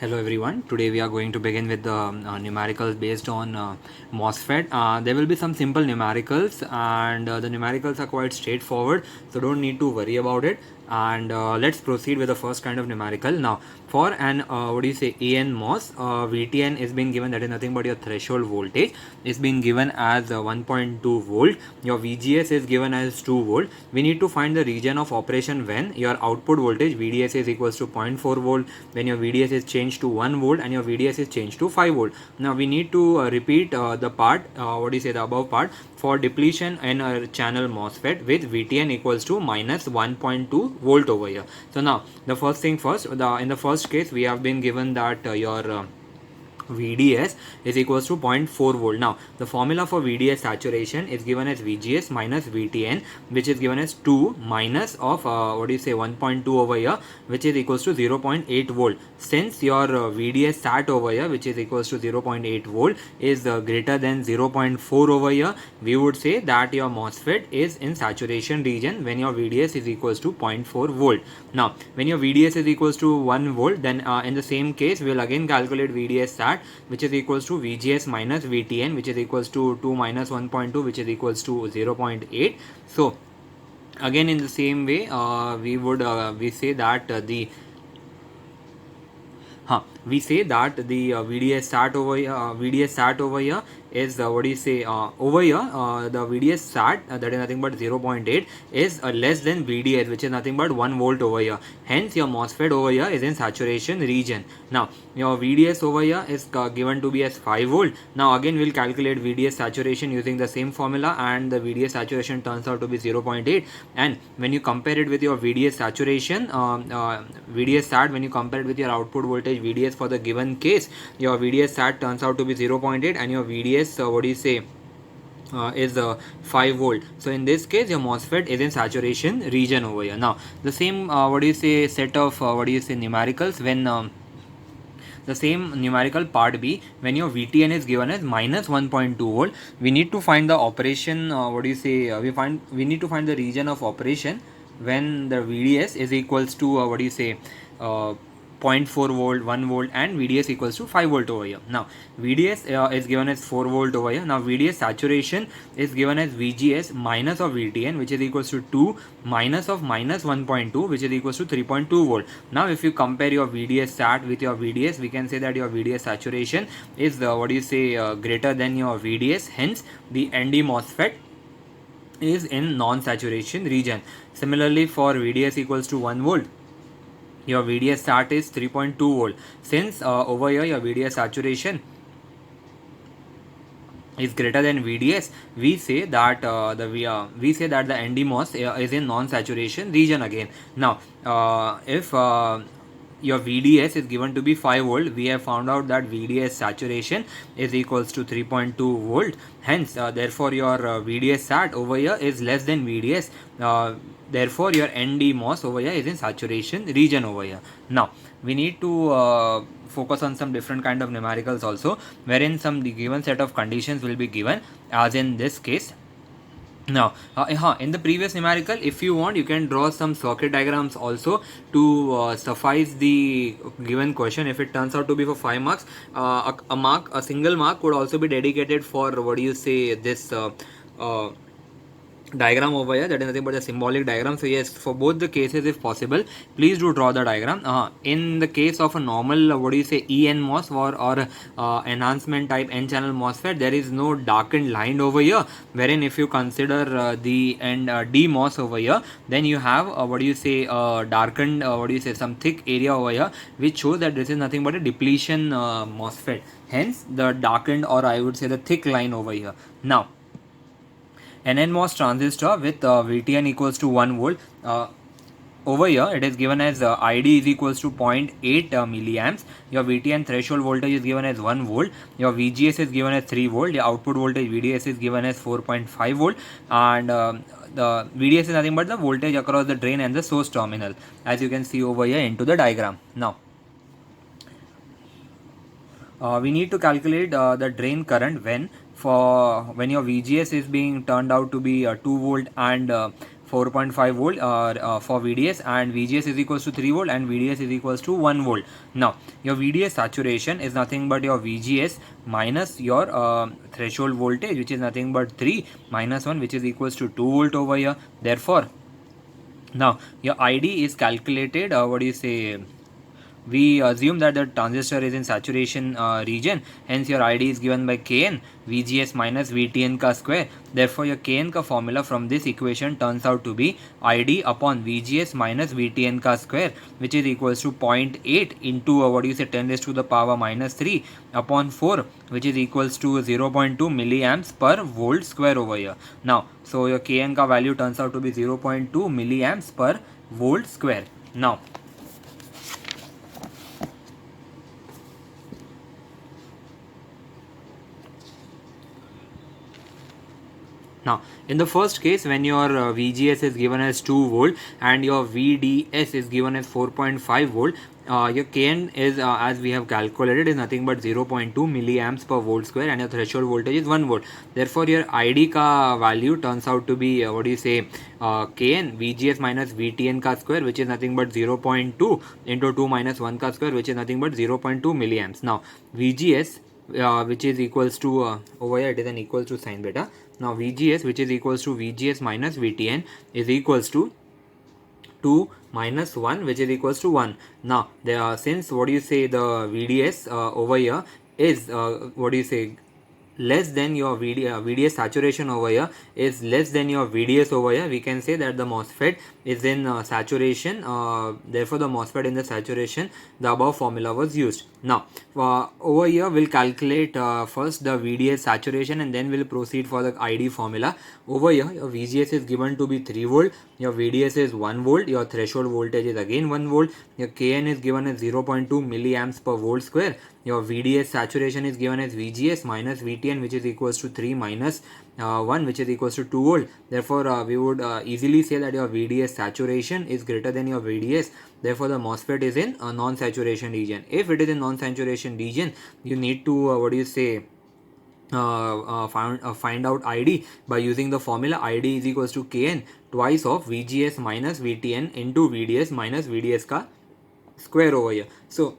Hello everyone. Today we are going to begin with the numericals based on MOSFET. There will be some simple numericals, and the numericals are quite straightforward, so don't need to worry about it. And let's proceed with the first kind of numerical. Now, for an AN MOS, VTN is being given, that is nothing but your threshold voltage is being given as 1.2 volt. Your VGS is given as 2 volt. We need to find the region of operation when your output voltage VDS is equals to 0.4 volt, when your VDS is changed to 1 volt and your VDS is changed to 5 volt. Now we need to repeat the part, the above part for depletion in a channel MOSFET with VTN equals to minus 1.2 volt over here. So now the first thing first, in the first case we have been given that your VDS is equals to 0.4 volt. Now the formula for VDS saturation is given as VGS minus VTN, which is given as 2 minus of 1.2 over here, which is equals to 0.8 volt. Since your VDS sat over here, which is equals to 0.8 volt, is greater than 0.4 over here, we would say that your MOSFET is in saturation region when your VDS is equals to 0.4 volt. Now when your VDS is equals to 1 volt, then in the same case we will again calculate VDS sat, which is equals to VGS minus VTN, which is equals to 2 minus 1.2, which is equals to 0.8. So again in the same way we say that the VDS sat over here is over here the VDS sat, that is nothing but 0.8, is less than VDS, which is nothing but 1 volt over here. Hence your MOSFET over here is in saturation region. Now your VDS over here is given to be as 5 volt. Now again we'll calculate VDS saturation using the same formula, and the VDS saturation turns out to be 0.8. and when you compare it with your VDS saturation, VDS sat, when you compare it with your output voltage VDS for the given case, your VDS sat turns out to be 0.8 and your VDS is 5 volt. So in this case your MOSFET is in saturation region over here. Now the same set of numericals when the same numerical part B, when your VTN is given as minus 1.2 volt, we need to find the operation, we need to find the region of operation when the VDS is equals to 0.4 volt, 1 volt, and VDS equals to 5 volt over here. Now VDS is given as 4 volt over here. Now VDS saturation is given as VGS minus of VTN, which is equals to 2 minus of minus 1.2, which is equals to 3.2 volt. Now if you compare your VDS sat with your VDS, we can say that your VDS saturation is greater than your VDS. Hence the ND MOSFET is in non-saturation region. Similarly for VDS equals to 1 volt, your VDS sat is 3.2 volt. Since over here your VDS saturation is greater than VDS, we say that the NDMOS is in non-saturation region again. Now if your VDS is given to be 5 volt, we have found out that VDS saturation is equals to 3.2 volt. Hence therefore your VDS sat over here is less than VDS. Therefore your NDMOS over here is in saturation region over here. Now we need to focus on some different kind of numericals also, wherein some the given set of conditions will be given, as in this case. Now in the previous numerical, if you want, you can draw some circuit diagrams also to suffice the given question. If it turns out to be for 5 marks, a single mark could also be dedicated for this diagram over here, that is nothing but a symbolic diagram. So yes, for both the cases, if possible, please do draw the diagram. In the case of a normal EN MOS or enhancement type N channel MOSFET, there is no darkened line over here, wherein if you consider the D MOS over here, then you have darkened some thick area over here, which shows that this is nothing but a depletion MOSFET. Hence the darkened, or I would say the thick line over here. Now an NMOS transistor with VTN equals to 1 volt. Over here it is given as ID is equals to 0.8 milliamps. Your VTN threshold voltage is given as 1 volt. Your VGS is given as 3 volt. The output voltage VDS is given as 4.5 volt. And the VDS is nothing but the voltage across the drain and the source terminal, as you can see over here into the diagram. Now we need to calculate the drain current when your VGS is being turned out to be 2 volt and 4.5 volt for VDS, and VGS is equals to 3 volt and VDS is equals to 1 volt. Now your VDS saturation is nothing but your VGS minus your threshold voltage, which is nothing but 3 minus 1, which is equals to 2 volt over here. Therefore now your ID is calculated, we assume that the transistor is in saturation region, hence your ID is given by Kn VGS minus VTN ka square. Therefore your Kn ka formula from this equation turns out to be ID upon VGS minus VTN ka square, which is equals to 0.8 into 10 raised to the power minus 3 upon 4, which is equals to 0.2 milliamps per volt square over here. Now so your Kn ka value turns out to be 0.2 milliamps per volt square. Now in the first case, when your VGS is given as 2 volt and your VDS is given as 4.5 volt, your Kn is as we have calculated is nothing but 0.2 milliamps per volt square, and your threshold voltage is 1 volt. Therefore your ID ka value turns out to be Kn VGS minus VTN ka square, which is nothing but 0.2 into 2 minus 1 ka square, which is nothing but 0.2 milliamps. Now VGS which is equals to over here it is an equals to sign beta. Now VGS, which is equals to VGS minus VTN, is equals to 2 minus 1, which is equals to 1. Now since the VDS over here is less than your VDS saturation over here is less than your VDS over here, we can say that the MOSFET is in saturation. Therefore the MOSFET in the saturation, the above formula was used. Now over here we'll calculate first the VDS saturation and then we'll proceed for the ID formula. Over here your VGS is given to be 3 volt, your VDS is 1 volt, your threshold voltage is again 1 volt, your Kn is given as 0.2 milliamps per volt square, your VDS saturation is given as VGS minus VTN, which is equals to 3 minus 1, which is equals to 2 volt. Therefore we would easily say that your VDS saturation is greater than your VDS. Therefore the MOSFET is in a non-saturation region. If it is in non-saturation region, you need to find out ID by using the formula ID is equals to Kn twice of VGS minus VTN into VDS minus VDS ka square over here. So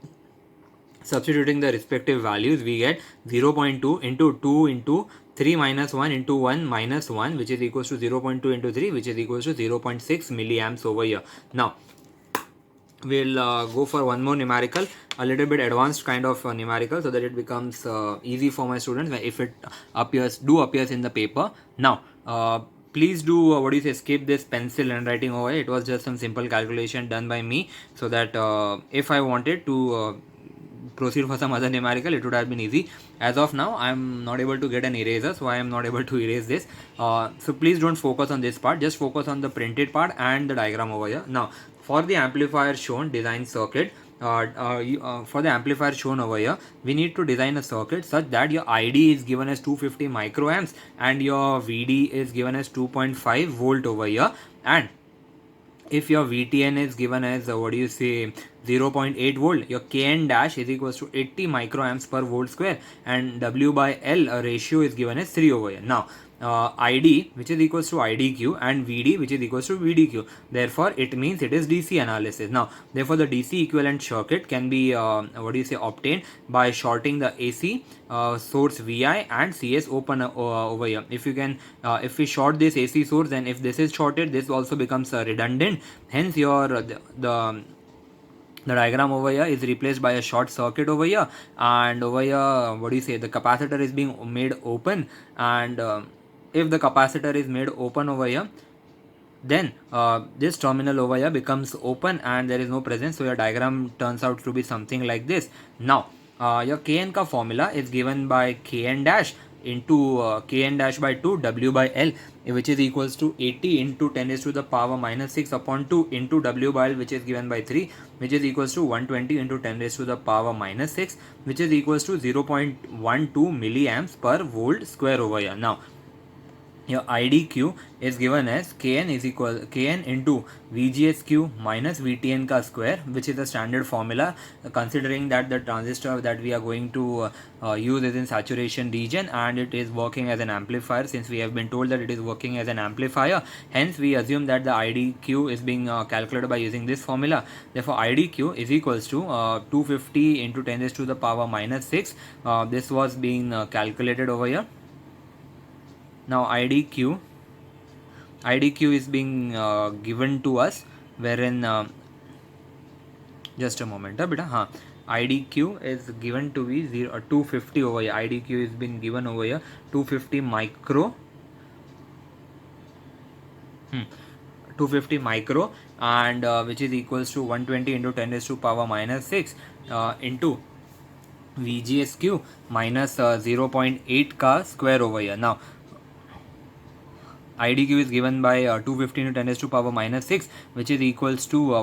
substituting the respective values, we get 0.2 into 2 into 3 minus 1 into 1 minus 1, which is equals to 0.2 into 3, which is equals to 0.6 milliamps over here. Now we'll go for one more numerical, a little bit advanced kind of numerical, so that it becomes easy for my students if it appears in the paper. Now please do skip this pencil and writing over here. It was just some simple calculation done by me, so that if I wanted to proceed for some other numerical, it would have been easy. As of now I am not able to get an eraser, so I am not able to erase this. So please don't focus on this part, just focus on the printed part and the diagram over here. Now for the amplifier shown, design circuit. For the amplifier shown over here, we need to design a circuit such that your ID is given as 250 microamps and your VD is given as 2.5 volt over here, and if your VTN is given as 0.8 volt, your Kn dash is equals to 80 microamps per volt square, and W by L ratio is given as 3 over here. Now ID, which is equals to IDQ, and VD, which is equals to VDQ. Therefore it means it is DC analysis. Now therefore the DC equivalent circuit can be obtained by shorting the AC source Vi and CS open over here. If you can if we short this AC source, then if this is shorted, this also becomes redundant, hence your the diagram over here is replaced by a short circuit over here, and over here the capacitor is being made open, and if the capacitor is made open over here, then this terminal over here becomes open and there is no presence, so your diagram turns out to be something like this. Now your Kn ka formula is given by Kn dash into Kn dash by 2 W by L, which is equals to 80 into 10 raised to the power minus 6 upon 2 into W by L, which is given by 3, which is equals to 120 into 10 raised to the power minus 6, which is equals to 0.12 milliamps per volt square over here. Now your IDQ is given as Kn is equal Kn into VGSQ minus VTN ka square, which is the standard formula, considering that the transistor that we are going to use is in saturation region and it is working as an amplifier. Since we have been told that it is working as an amplifier, hence we assume that the IDQ is being calculated by using this formula. Therefore IDQ is equals to 250 into 10 raised to the power minus 6. This was being calculated over here. Now IDQ is being given to us, wherein just a moment, beta. IDQ is given to be 250 over here. IDQ is been given over here 250 micro. 250 micro, and which is equals to 120 into 10 raised to power minus 6 into VGSQ minus 0.8 ka square over here. Now IDQ is given by 250 into 10 raised to power minus 6, which is equals to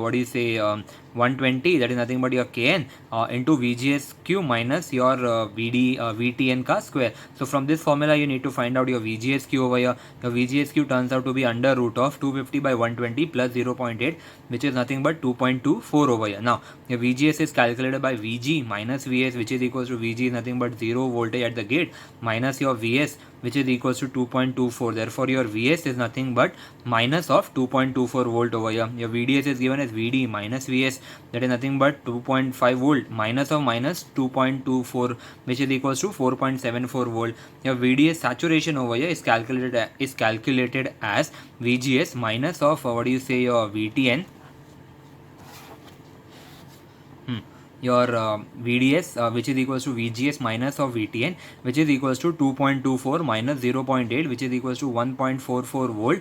120, that is nothing but your Kn into VGSQ minus your VTN ka square. So from this formula you need to find out your VGSQ over here. Your VGSQ turns out to be under root of 250 by 120 plus 0.8, which is nothing but 2.24 over here. Now your VGS is calculated by VG minus VS, which is equals to VG is nothing but 0 voltage at the gate minus your VS, which is equals to 2.24. Therefore your VS is nothing but minus of 2.24 volt over here. Your VDS is given as VD minus VS, that is nothing but 2.5 volt minus of minus 2.24, which is equals to 4.74 volt. Your VDS saturation over here is calculated as VGS minus of your VTN. Your VDS, which is equals to VGS minus of VTN, which is equals to 2.24 minus 0.8, which is equals to 1.44 volt.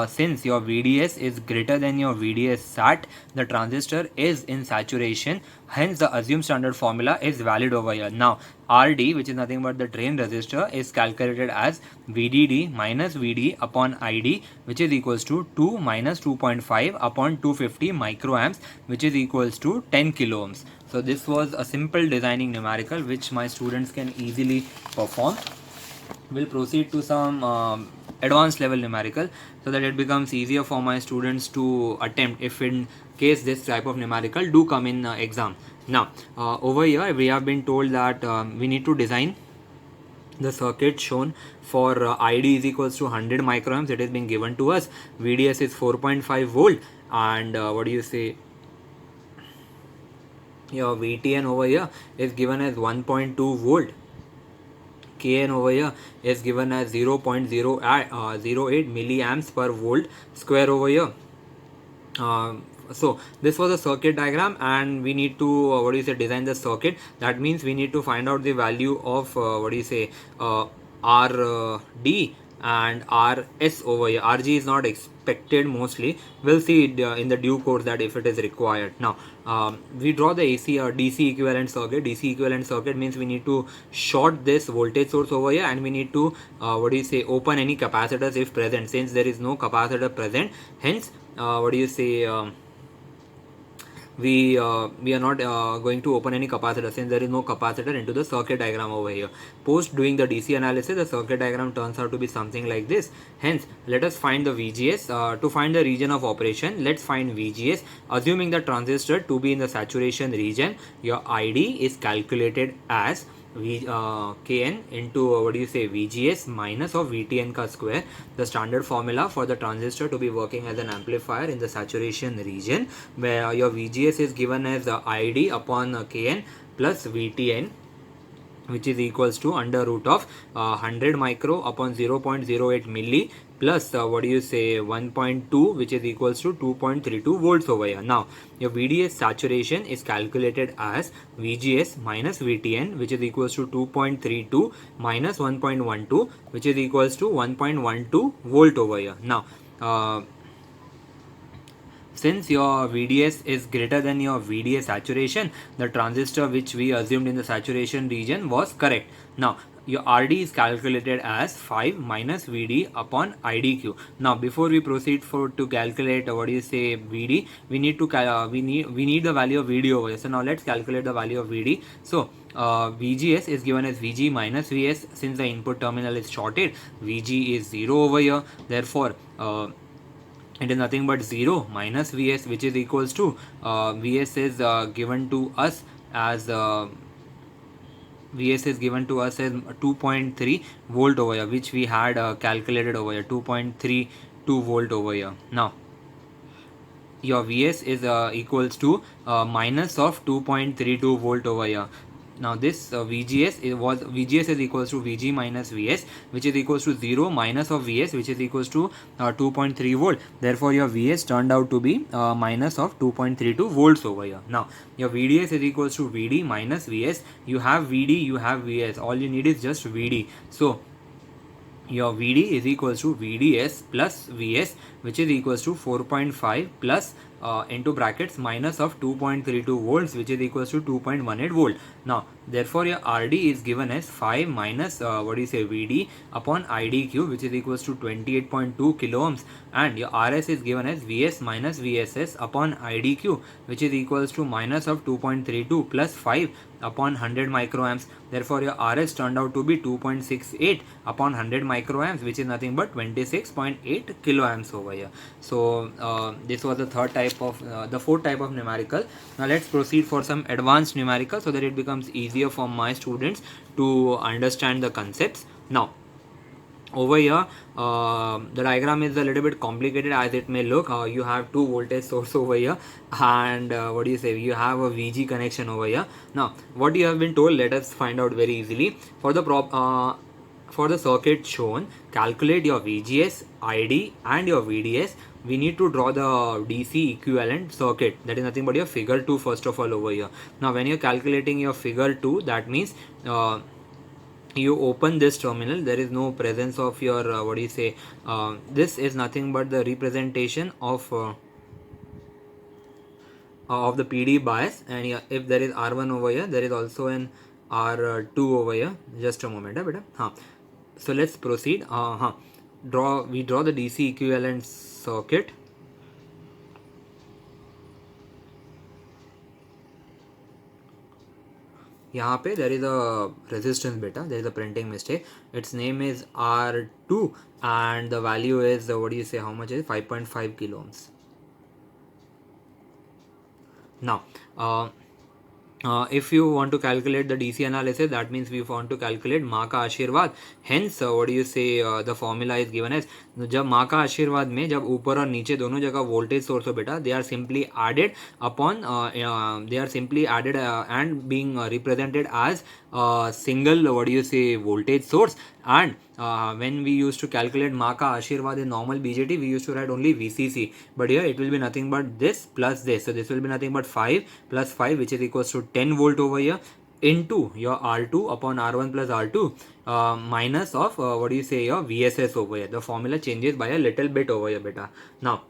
Since your VDS is greater than your VDS sat, the transistor is in saturation, hence the assumed standard formula is valid over here. Now RD, which is nothing but the drain resistor, is calculated as VDD minus VD upon ID, which is equals to 2 minus 2.5 upon 250 microamps, which is equals to 10 kilo ohms. So this was a simple designing numerical which my students can easily perform. We'll proceed to some advanced level numerical so that it becomes easier for my students to attempt if in case this type of numerical do come in exam. Now over here we have been told that we need to design the circuit shown for ID is equals to 100 microamps. It is being given to us. VDS is 4.5 volt, and your VTN over here is given as 1.2 volt. Kn over here is given as 0.08 milliamps per volt square over here. So this was a circuit diagram, and we need to design the circuit. That means we need to find out the value of RD and RS over here. RG is not expected mostly. We'll see it in the due course that if it is required. Now we draw the AC or DC equivalent circuit. DC equivalent circuit means we need to short this voltage source over here, and we need to open any capacitors if present. Since there is no capacitor present, hence we are not going to open any capacitor, since there is no capacitor into the circuit diagram over here. Post doing the DC analysis, the circuit diagram turns out to be something like this. Hence let us find the VGS. To find the region of operation, let's find VGS. Assuming the transistor to be in the saturation region, your ID is calculated as Kn into VGS minus of VTN ka square, the standard formula for the transistor to be working as an amplifier in the saturation region, where your VGS is given as the ID upon Kn plus VTN, which is equals to under root of 100 micro upon 0.08 milli plus 1.2, which is equals to 2.32 volts over here. Now your VDS saturation is calculated as VGS minus VTN, which is equals to 2.32 minus 1.12, which is equals to 1.12 volt over here. Now since your VDS is greater than your VDS saturation, the transistor which we assumed in the saturation region was correct. Now your RD is calculated as 5 minus VD upon IDQ. Now before we proceed to calculate VD, we need to we need the value of VD over here. So now let's calculate the value of VD. So VGS is given as VG minus VS. Since the input terminal is shorted, VG is 0 over here. Therefore it is nothing but 0 minus Vs, which is equals to Vs is given to us as Vs is given to us as 2.3 volt over here, which we had calculated over here, 2.32 volt over here. Now your Vs is equals to minus of 2.32 volt over here. Now this VGS is equals to VG minus Vs, which is equals to 0 minus of Vs, which is equals to 2.3 volt. Therefore your Vs turned out to be minus of 2.32 volts over here. Now your VDS is equals to VD minus Vs. You have VD, you have Vs. All you need is just VD. So your VD is equals to VDS plus Vs, which is equals to 4.5 plus into brackets minus of 2.32 volts, which is equals to 2.18 volt. Now therefore your RD is given as 5 minus VD upon IDQ, which is equals to 28.2 kilo ohms, and your RS is given as Vs minus VSS upon IDQ, which is equals to minus of 2.32 plus 5 upon 100 microamps. Therefore your RS turned out to be 2.68 upon 100 microamps, which is nothing but 26.8 kiloamps over here. So this was the fourth type of numerical. Now let's proceed for some advanced numerical so that it becomes easier for my students to understand the concepts. Now over here the diagram is a little bit complicated as it may look. You have two voltage source over here, and you have a VG connection over here. Now what you have been told, let us find out very easily. For the circuit shown, calculate your VGS, ID and your VDS. We need to draw the DC equivalent circuit, that is nothing but your figure 2 first of all over here. Now when you're calculating your figure 2, that means you open this terminal, there is no presence of your this is nothing but the representation of the PD bias, and if there is R1 over here, there is also an R2 over here. Just a moment beta. So let's proceed. We draw the DC equivalent circuit. यहाँ पे there is a resistance beta, there is a printing mistake. Its name is R2 and the value is how much is it? 5.5 kilo ohms. Now if you want to calculate the DC analysis, that means we want to calculate माँ का आशीर्वाद. Hence the formula is given as, जब माँ का आशीर्वाद में जब ऊपर और नीचे दोनों जगह voltage source हो बेटा, they are simply added upon and being represented as single voltage source. And when we used to calculate माँ का आशीर्वाद in normal BJT, we used to write only VCC, but here it will be nothing but this plus this. So this will be nothing but 5 plus 5, which is equals to 10 volt over here, into your R2 upon R1 plus R2 minus of your VSS over here. The formula changes by a little bit over here beta. Now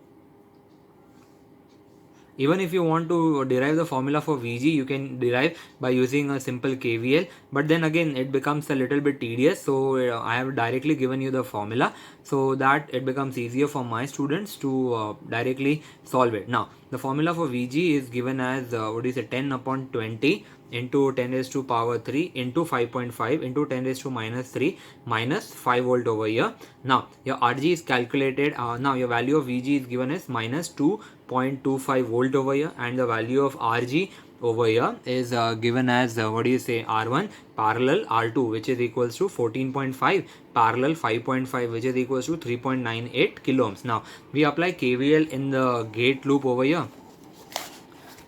even if you want to derive the formula for VG, you can derive by using a simple KVL, but then again it becomes a little bit tedious. So I have directly given you the formula so that it becomes easier for my students to directly solve it. Now the formula for VG is given as 10 upon 20 into 10 raised to power 3 into 5.5 into 10 raised to minus 3 minus 5 volt over here. Now your RG is calculated. Now your value of VG is given as minus 2.25 volt over here, and the value of RG over here is given as R1 parallel R2, which is equals to 14.5 parallel 5.5, which is equals to 3.98 kilo ohms. Now we apply KVL in the gate loop over here.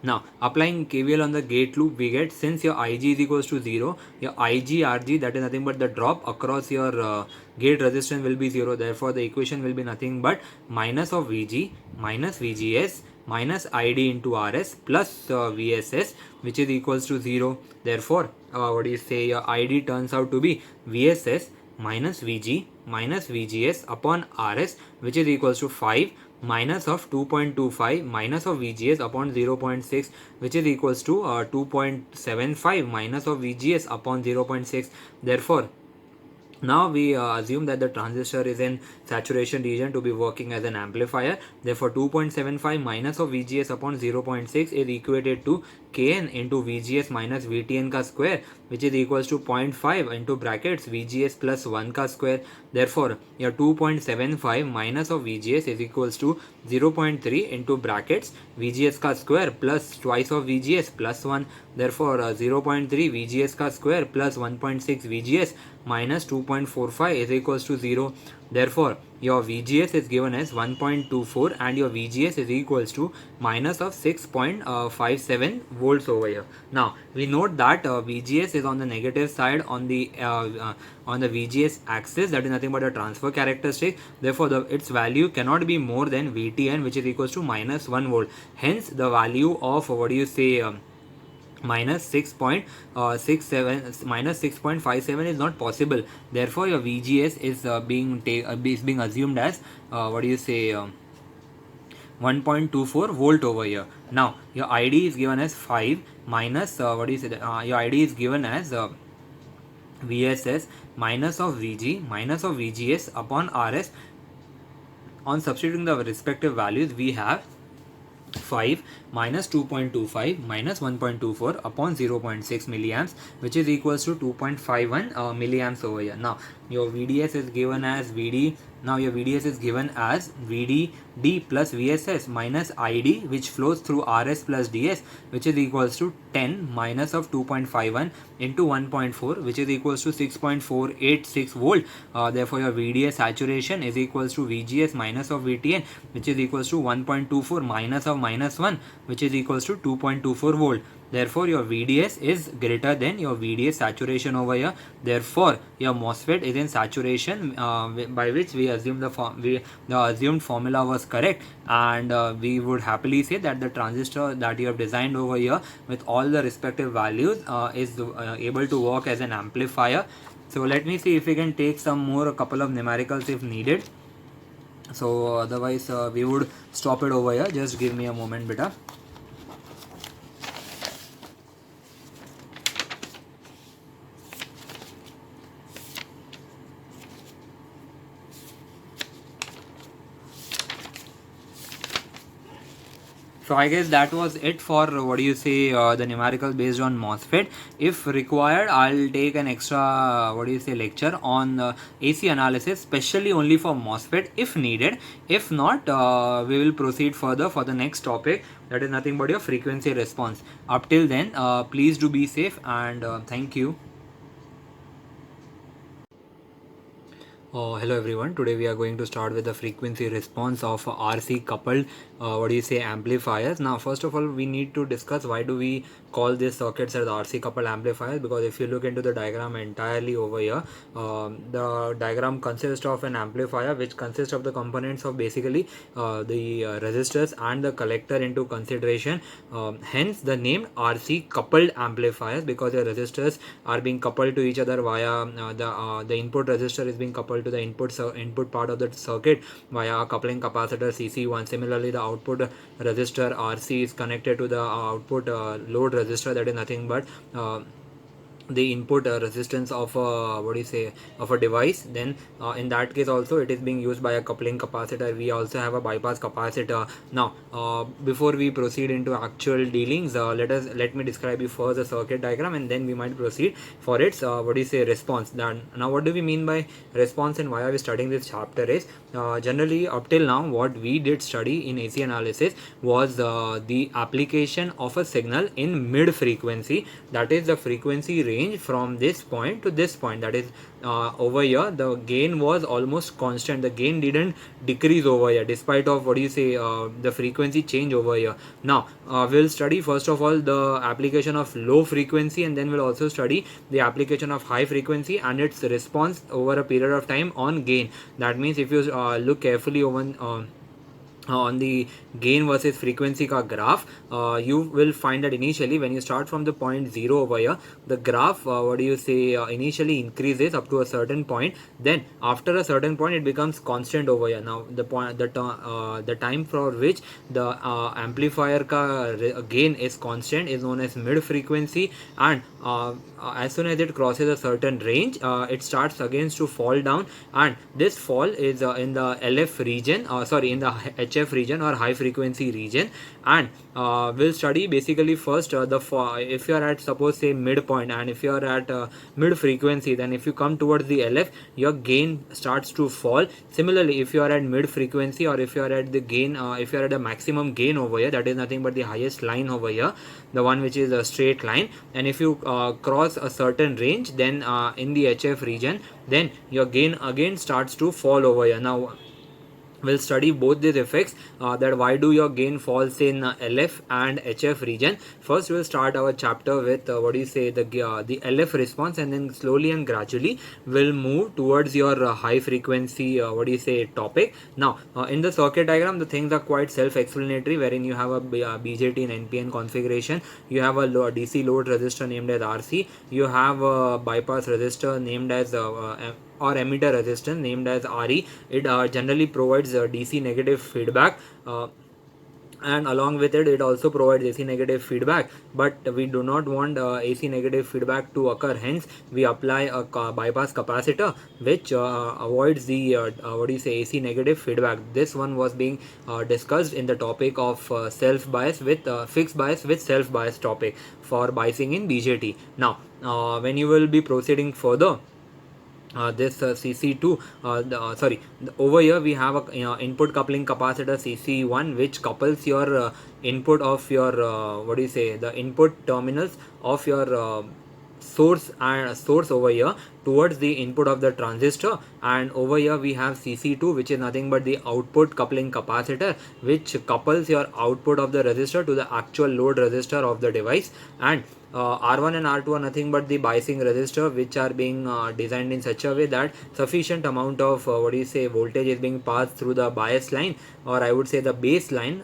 Now applying KVL on the gate loop, we get, since your IG is equals to 0, your IG RG, that is nothing but the drop across your gate resistance, will be 0. Therefore the equation will be nothing but minus of VG minus VGS minus ID into RS plus VSS, which is equals to 0. Therefore your ID turns out to be VSS minus VG minus VGS upon RS, which is equals to 5 minus of 2.25 minus of VGS upon 0.6, which is equals to 2.75 minus of VGS upon 0.6. Therefore, now we assume that the transistor is in saturation region to be working as an amplifier. Therefore, 2.75 minus of VGS upon 0.6 is equated to Kn into VGS minus VTN ka square, which is equals to 0.5 into brackets VGS plus 1 ka square. Therefore, your 2.75 minus of VGS is equals to 0.3 into brackets VGS ka square plus twice of VGS plus 1. Therefore, 0.3 VGS ka square plus 1.6 VGS minus 2.45 is equals to 0. Therefore, your VGS is given as 1.24 and your VGS is equals to minus of 6.57 volts over here. Now, we note that VGS is on the negative side on the VGS axis, that is nothing but a transfer characteristic. Therefore, its value cannot be more than VTN, which is equals to minus 1 volt. Hence, the value of minus 6.67 minus 6.57 is not possible. Therefore, your VGS is being assumed as 1.24 volt over here. Now, your ID is given as 5 minus your ID is given as VSS minus of VG minus of VGS upon RS. On substituting the respective values, we have 5 minus 2.25 minus 1.24 upon 0.6 milliamps, which is equals to 2.51 milliamps over here. Now, your VDS is given as VD. Now, your VDS is given as VDD plus VSS minus ID, which flows through RS plus DS, which is equals to 10 minus of 2.51 into 1.4, which is equals to 6.486 volt. Therefore, your VDS saturation is equals to VGS minus of VTN, which is equals to 1.24 minus of minus 1, which is equals to 2.24 volt. Therefore, your VDS is greater than your VDS saturation over here. Therefore, your MOSFET is in saturation, by which we assume the assumed formula was correct, and we would happily say that the transistor that you have designed over here with all the respective values is able to work as an amplifier. So let me see if we can take some more, a couple of numericals if needed. So otherwise we would stop it over here. Just give me a moment, beta. So I guess that was it for the numerical based on MOSFET. If required, I'll take an extra lecture on AC analysis, specially only for MOSFET if needed. If not, we will proceed further for the next topic, that is nothing but your frequency response. Up till then, please do be safe, and thank you. Hello everyone. Today we are going to start with the frequency response of RC coupled amplifiers. Now, first of all, we need to discuss why do we call these circuits as RC coupled amplifiers, because if you look into the diagram entirely over here, the diagram consists of an amplifier which consists of the components of basically the resistors and the collector into consideration. Hence the name RC coupled amplifiers, because the resistors are being coupled to each other via the input resistor is being coupled to the input part of the circuit via a coupling capacitor CC1. Similarly, the output resistor RC is connected to the output load resistor, that is nothing but the input resistance of a device. Then in that case also it is being used by a coupling capacitor. We also have a bypass capacitor. Now before we proceed into actual dealings, let me describe you first the circuit diagram, and then we might proceed for its response. Now what do we mean by response and why are we studying this chapter is, generally up till now what we did study in AC analysis was the application of a signal in mid frequency, that is the frequency range from this point to this point. That is over here the gain was almost constant. The gain didn't decrease over here despite of the frequency change over here. Now we'll study first of all the application of low frequency, and then we'll also study the application of high frequency and its response over a period of time on gain. That means if you look carefully over on the gain versus frequency ka graph, you will find that initially when you start from the point 0 over here, the graph what do you say initially increases up to a certain point, then after a certain point it becomes constant over here. Now the time for which the amplifier ka gain is constant is known as mid frequency, and as soon as it crosses a certain range, it starts again to fall down, and this fall is in the LF region, sorry, in the HF region or high frequency region. And we'll study basically first if you are at, suppose say, midpoint, and if you are at mid frequency, then if you come towards the LF, your gain starts to fall. Similarly, if you are at mid frequency, or if you are at the gain, if you are at the maximum gain over here, that is nothing but the highest line over here, the one which is a straight line, and if you cross a certain range, then in the HF region, then your gain again starts to fall over here. Now we'll study both these effects, that why do your gain falls in LF and HF region. First we'll start our chapter with what do you say, the LF response, and then slowly and gradually we'll move towards your high frequency what do you say topic. Now in the circuit diagram, the things are quite self-explanatory, wherein you have a BJT and NPN configuration, you have a DC load resistor named as RC, you have a bypass resistor named as or emitter resistance named as RE. It generally provides DC negative feedback, and along with it, it also provides AC negative feedback, but we do not want AC negative feedback to occur. Hence we apply a bypass capacitor which avoids the what do you say, AC negative feedback. This one was being discussed in the topic of self bias with fixed bias with self bias topic for biasing in BJT. Now when you will be proceeding further, this CC2, over here we have a input coupling capacitor CC1, which couples your input of your what do you say, the input terminals of your source and source over here towards the input of the transistor. And over here we have CC2, which is nothing but the output coupling capacitor, which couples your output of the resistor to the actual load resistor of the device. And R1 and R2 are nothing but the biasing resistor, which are being designed in such a way that sufficient amount of what do you say, voltage is being passed through the bias line, or I would say the baseline,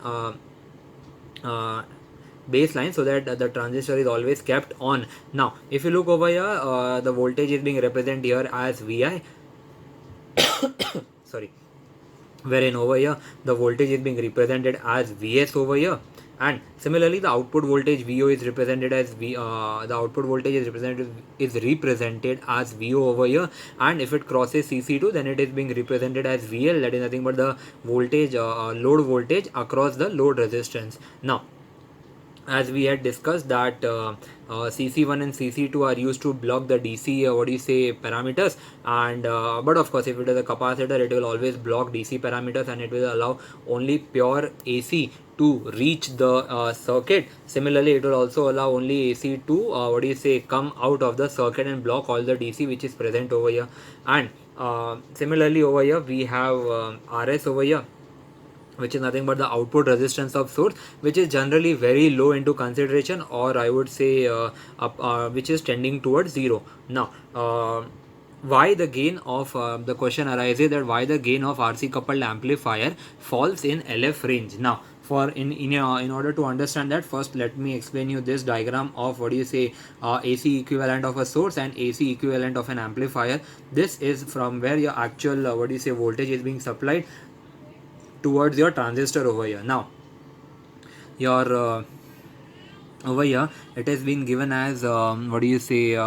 so that the transistor is always kept on. Now if you look over here, the voltage is being represented here as Vi sorry, wherein over here the voltage is being represented as Vs over here. And similarly, the output voltage VO is represented as the output voltage is represented as VO over here. And if it crosses CC2, then it is being represented as VL, that is nothing but the voltage, load voltage across the load resistance. Now as we had discussed that CC1 and CC2 are used to block the DC what do you say parameters, and but of course if it is a capacitor, it will always block DC parameters, and it will allow only pure AC to reach the circuit. Similarly, it will also allow only AC to what do you say, come out of the circuit and block all the DC which is present over here. And similarly over here we have RS over here, which is nothing but the output resistance of source, which is generally very low into consideration, or I would say which is tending towards 0. Now why the gain of the question arises that why the gain of RC coupled amplifier falls in LF range. Now for in order to understand that, first let me explain you this diagram of what do you say, AC equivalent of a source and AC equivalent of an amplifier. This is from where your actual what do you say voltage is being supplied towards your transistor over here. Now your over here it has been given as what do you say,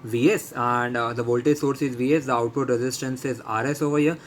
Vs, and the voltage source is Vs, the output resistance is Rs over here.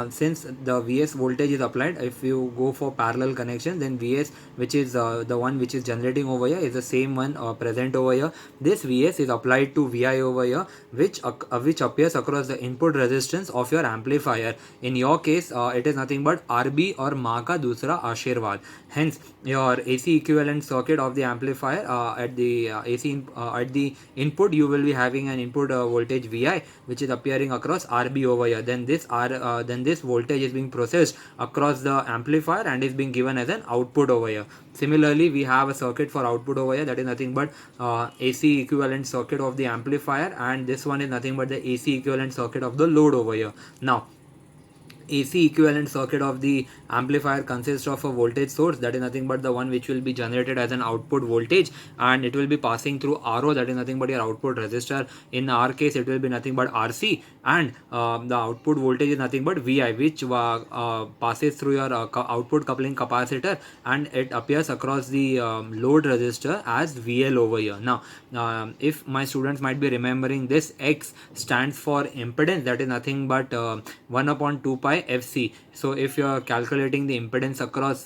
Since the Vs voltage is applied, if you go for parallel connection, then Vs, which is the one which is generating over here, is the same one present over here. This Vs is applied to Vi over here, which appears across the input resistance of your amplifier. In your case it is nothing but RB or maa ka dusra Ashirwad. Hence your AC equivalent circuit of the amplifier, at the at the input you will be having an input voltage Vi, which is appearing across RB over here. Then this voltage is being processed across the amplifier and is being given as an output over here. Similarly, we have a circuit for output over here, that is nothing but AC equivalent circuit of the amplifier, and this one is nothing but the AC equivalent circuit of the load over here. Now AC equivalent circuit of the amplifier consists of a voltage source, that is nothing but the one which will be generated as an output voltage, and it will be passing through RO, that is nothing but your output resistor. In our case it will be nothing but RC, and the output voltage is nothing but VI, which passes through your output coupling capacitor, and it appears across the load resistor as VL over here. Now if my students might be remembering, this X stands for impedance, that is nothing but 1 upon 2 pi FC. So if you are calculating the impedance across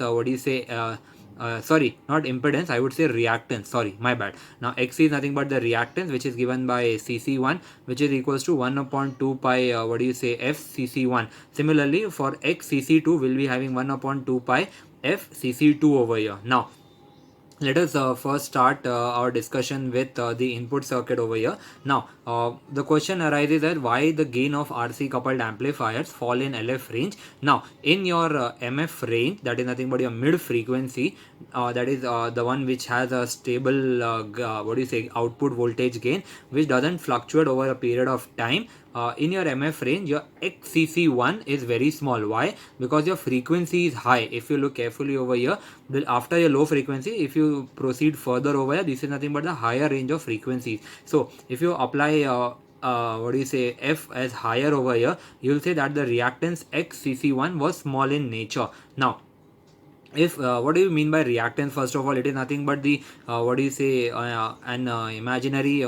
sorry, not impedance, I would say reactance, sorry, my bad. Now X is nothing but the reactance, which is given by CC1, which is equals to 1 upon 2 pi F CC1. Similarly for X CC2 will be having 1 upon 2 pi F CC2 over here. Now let us first start our discussion with the input circuit over here. Now the question arises that why the gain of RC coupled amplifiers fall in LF range. Now in your MF range, that is nothing but your mid frequency, that is the one which has a stable output voltage gain, which doesn't fluctuate over a period of time. In your MF range, your XCC1 is very small. Why? Because your frequency is high. If you look carefully over here, after your low frequency, if you proceed further over here, this is nothing but the higher range of frequencies. So if you apply F as higher over here, you will say that the reactance XCC1 was small in nature. Now if what do you mean by reactance? First of all, it is nothing but the an imaginary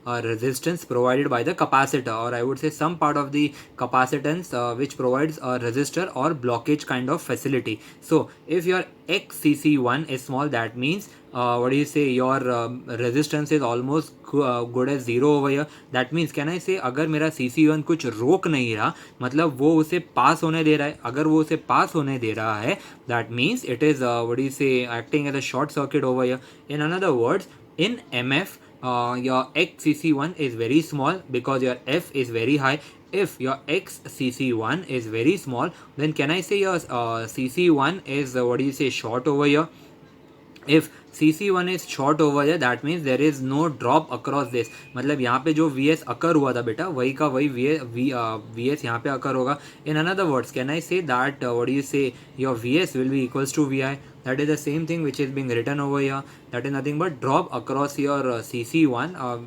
resistance provided by the capacitor, or I would say some part of the capacitance which provides a resistor or blockage kind of facility. So if your XCC1 is small, that means your resistance is almost good as zero over here. That means can I say अगर मेरा CC1 कुछ रोक नहीं रहा, मतलब वो उसे पास होने दे रहा है, अगर वो उसे पास होने दे रहा है, that means it is acting as a short circuit over here. In another words, in MF your XCC1 is very small because your F is very high. If your XCC1 is very small, then can I say your CC1 is short over here? If CC1 is short over here, that means there is no drop across this. मतलब यहाँ पे जो VS occur हुआ था बेटा, वही का वही VS यहाँ पे occur होगा. In another words, can I say that your VS will be equals to VI? That is the same thing which is being written over here. That is nothing but drop across your CC1,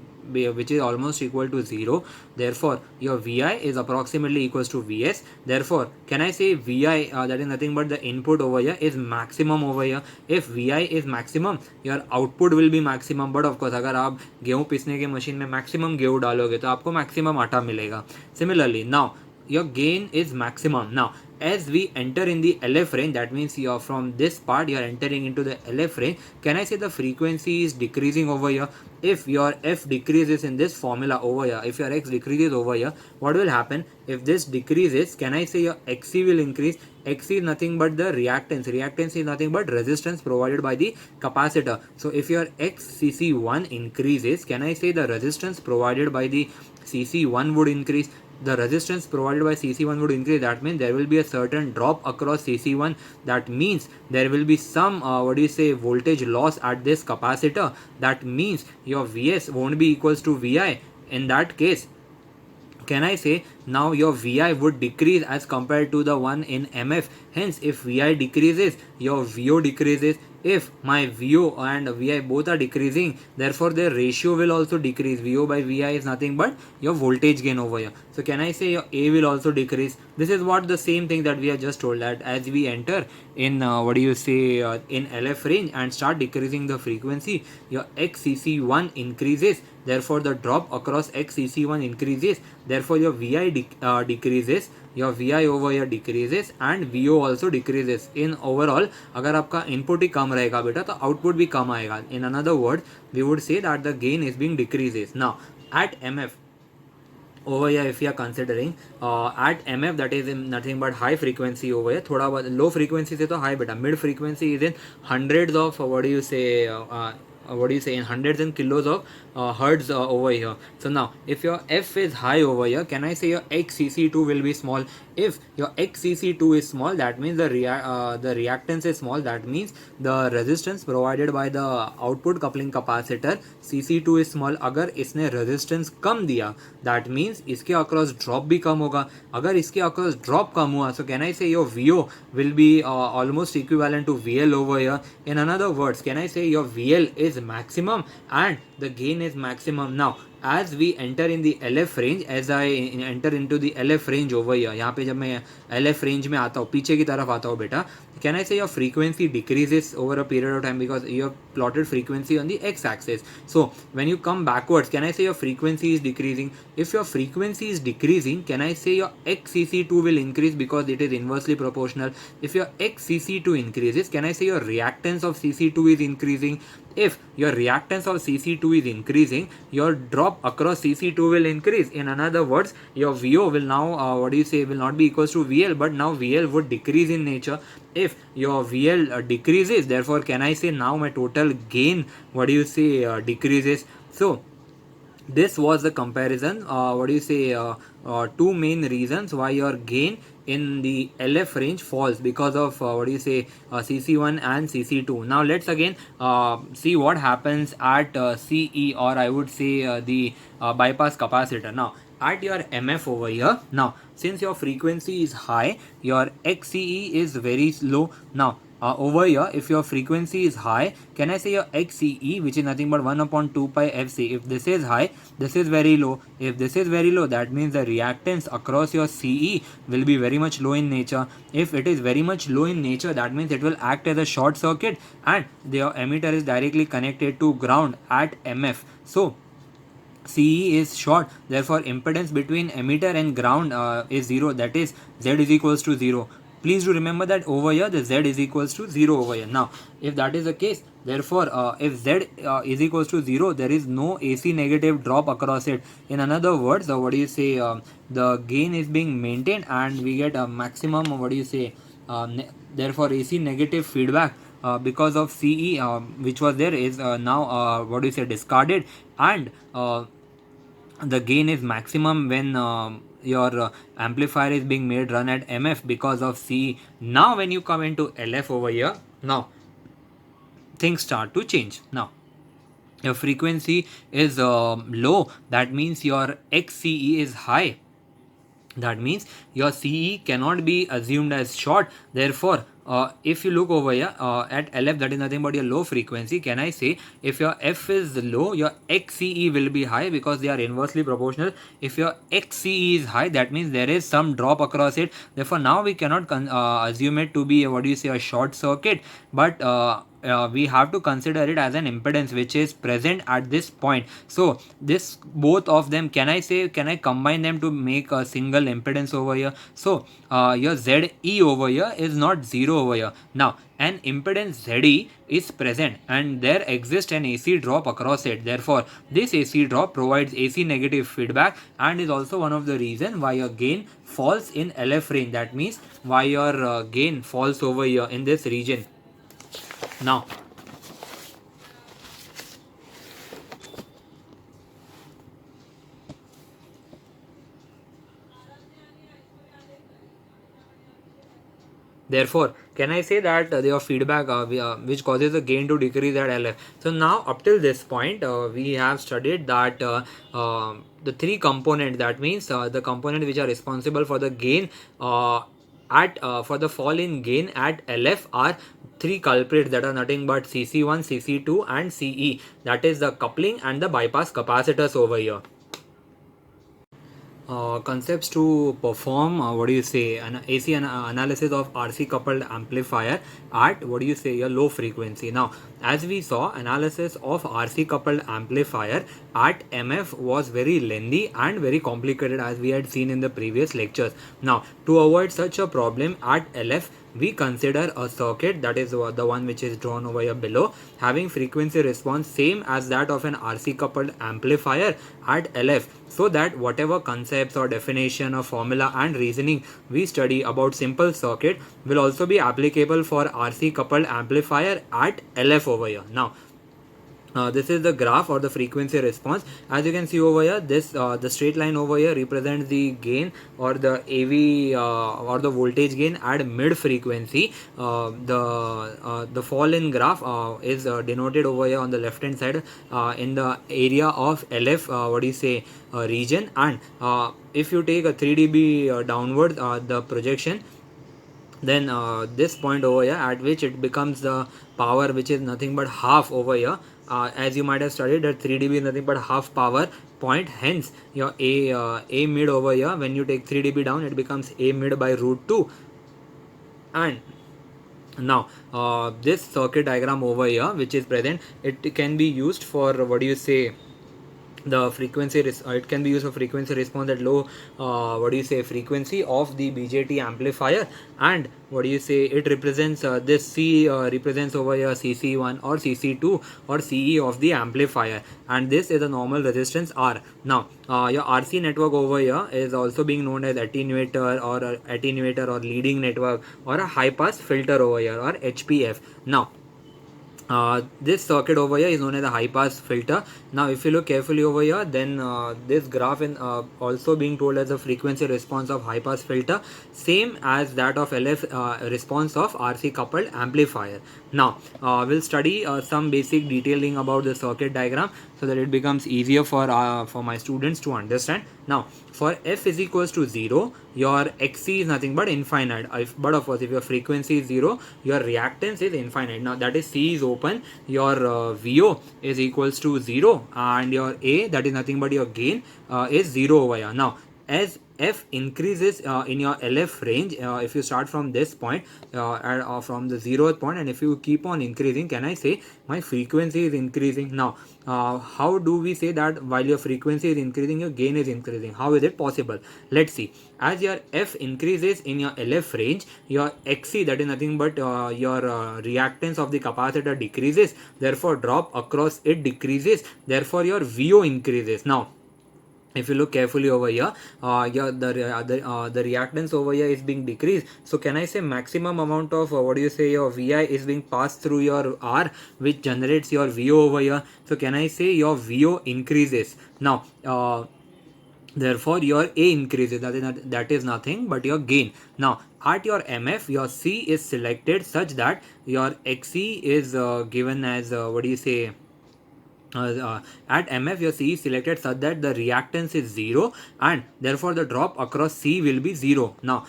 which is almost equal to 0. Therefore your VI is approximately equals to VS. Therefore can I say VI, that is nothing but the input over here is maximum over here. If VI is maximum, your output will be maximum. But of course अगर आप गेहूँ पीसने के machine में maximum गेहूँ डालोगे तो आपको maximum आटा मिलेगा. Similarly, now your gain is maximum. Now as we enter in the LF range, that means you're from this part you're entering into the LF range, can I say the frequency is decreasing over here? If your F decreases in this formula over here, if your X decreases over here, what will happen? If this decreases, can I say your XC will increase? XC is nothing but the reactance. Reactance is nothing but resistance provided by the capacitor. So if your XCC1 increases, can I say the resistance provided by the CC1 would increase? The resistance provided by CC1 would increase. That means there will be a certain drop across CC1. That means there will be some voltage loss at this capacitor. That means your VS won't be equals to VI. In that case, can I say now your VI would decrease as compared to the one in MF. Hence if VI decreases, your VO decreases. If my VO and VI both are decreasing, therefore their ratio will also decrease. VO by VI is nothing but your voltage gain over here. So can I say your A will also decrease? This is what the same thing that we have just told, that as we enter in in LF range and start decreasing the frequency, your XCC1 increases. Therefore the drop across XCC1 increases. Therefore your VI decreases, your VI over here decreases and VO also decreases. In overall, अगर आपका input ही कम रहेगा बेटा तो output भी कम आएगा. In another word, we would say that the gain is being decreases. Now at MF over here, if you are considering at MF, that is in nothing but high frequency over here. थोड़ा बहुत low frequency से तो high बेटा, mid frequency is in hundreds of in hundreds and kilos of hertz over here. So now if your F is high over here, can I say your XCC2 will be small? If your XCC2 is small, that means the reactance is small. That means the resistance provided by the output coupling capacitor CC2 is small. अगर इसने resistance कम दिया, that means इसके across drop भी कम होगा. अगर इसके across drop कम हुआ, so can I say your VO will be almost equivalent to VL over here. In another words, can I say your VL is maximum and the gain is maximum. Now as we enter in the LF range, as I enter into the LF range over here, यहाँ पे जब मैं LF range में आता हूँ, पीछे की तरफ आता हूँ बेटा, can I say your frequency decreases over a period of time because you have plotted frequency on the x-axis. So when you come backwards, can I say your frequency is decreasing? If your frequency is decreasing, can I say your XCC2 will increase because it is inversely proportional? If your XCC2 increases, can I say your reactance of CC2 is increasing? If your reactance of CC2 is increasing, your drop across CC2 will increase. In another words, your VO will now will not be equals to VL, but now VL would decrease in nature. If your VL decreases, therefore can I say now my total gain decreases. So this was the comparison. Two main reasons why your gain in the LF range falls because of CC1 and CC2. Now let's again see what happens at CE, or I would say the bypass capacitor. Now at your MF over here, now since your frequency is high, your XCE is very low. Now over here, if your frequency is high, can I say your XCE, which is nothing but 1 upon 2 pi FC. If this is high, this is very low. If this is very low, that means the reactance across your CE will be very much low in nature. If it is very much low in nature, that means it will act as a short circuit and the emitter is directly connected to ground at MF. So CE is short, therefore impedance between emitter and ground is 0, that is Z is equals to 0. Please do remember that over here the Z is equals to 0 over here. Now if that is the case, therefore if Z is equals to 0, there is no AC negative drop across it. In another words, the gain is being maintained and we get a maximum therefore AC negative feedback because of CE which was there is now discarded, and the gain is maximum when your amplifier is being made run at MF because of CE. Now when you come into LF over here, now things start to change. Now your frequency is low, that means your XCE is high. That means your CE cannot be assumed as short. Therefore, if you look over here at LF, that is nothing but your low frequency. Can I say if your F is low, your XCE will be high because they are inversely proportional. If your XCE is high, that means there is some drop across it. Therefore, now we cannot assume it to be a short circuit, but we have to consider it as an impedance which is present at this point. So this both of them, can I combine them to make a single impedance over here? So your ZE over here is not 0 over here. Now an impedance ZE is present and there exists an AC drop across it. Therefore this AC drop provides AC negative feedback and is also one of the reasons why your gain falls in LF range. That means why your gain falls over here in this region. Now therefore, can I say that your feedback which causes the gain to decrease at LF? So now up till this point, we have studied that the three components, that means the components which are responsible for the gain for the fall in gain at LF are three culprits, that are nothing but CC1, CC2 and CE, that is the coupling and the bypass capacitors over here. Concepts to perform an AC analysis of RC coupled amplifier at a low frequency. Now as we saw, analysis of RC coupled amplifier at MF was very lengthy and very complicated as we had seen in the previous lectures. Now to avoid such a problem at LF, we consider a circuit, that is the one which is drawn over here below, having frequency response same as that of an RC coupled amplifier at LF, so that whatever concepts or definition or formula and reasoning we study about simple circuit will also be applicable for RC coupled amplifier at LF over here. Now This is the graph or the frequency response. As you can see over here, this the straight line over here represents the gain or the AV or the voltage gain at mid frequency. The fall in graph is denoted over here on the left hand side in the area of LF what do you say region. And if you take a 3 dB downward the projection, then this point over here at which it becomes the power which is nothing but half over here, as you might have studied that 3 dB is nothing but half power point. Hence your a mid over here, when you take 3 dB down, it becomes a mid by root 2. And now this circuit diagram over here which is present, it can be used for what do you say the frequency it can be used for frequency response at low what do you say frequency of the BJT amplifier. And what do you say it represents this C represents over here CC1 or CC2 or CE of the amplifier, and this is a normal resistance R. Now your RC network over here is also being known as attenuator or leading network or a high pass filter over here or HPF. Now this circuit over here is known as a high pass filter. Now if you look carefully over here, then this graph is also being told as a frequency response of high pass filter, same as that of LF response of RC coupled amplifier. Now we'll study some basic detailing about the circuit diagram so that it becomes easier for my students to understand. Now for f is equals to 0, your xc is nothing but infinite. But of course if your frequency is 0, your reactance is infinite. Now that is C is open, your VO is equals to 0, and your A, that is nothing but your gain, is 0 over here. Now as f increases in your LF range, if you start from this point from the 0th point, and if you keep on increasing, can I say my frequency is increasing? Now how do we say that while your frequency is increasing, your gain is increasing? How is it possible? Let's see. As your f increases in your LF range, your xc, that is nothing but your reactance of the capacitor decreases, therefore drop across it decreases, therefore your VO increases. Now if you look carefully over here, the reactance over here is being decreased. So can I say maximum amount of what do you say your VI is being passed through your R, which generates your VO over here? So can I say your VO increases? Now therefore your A increases, that is nothing but your gain. Now at your MF, your C is selected such that your XC is given as what do you say at MF, your C is selected such that the reactance is 0, and therefore the drop across C will be 0. Now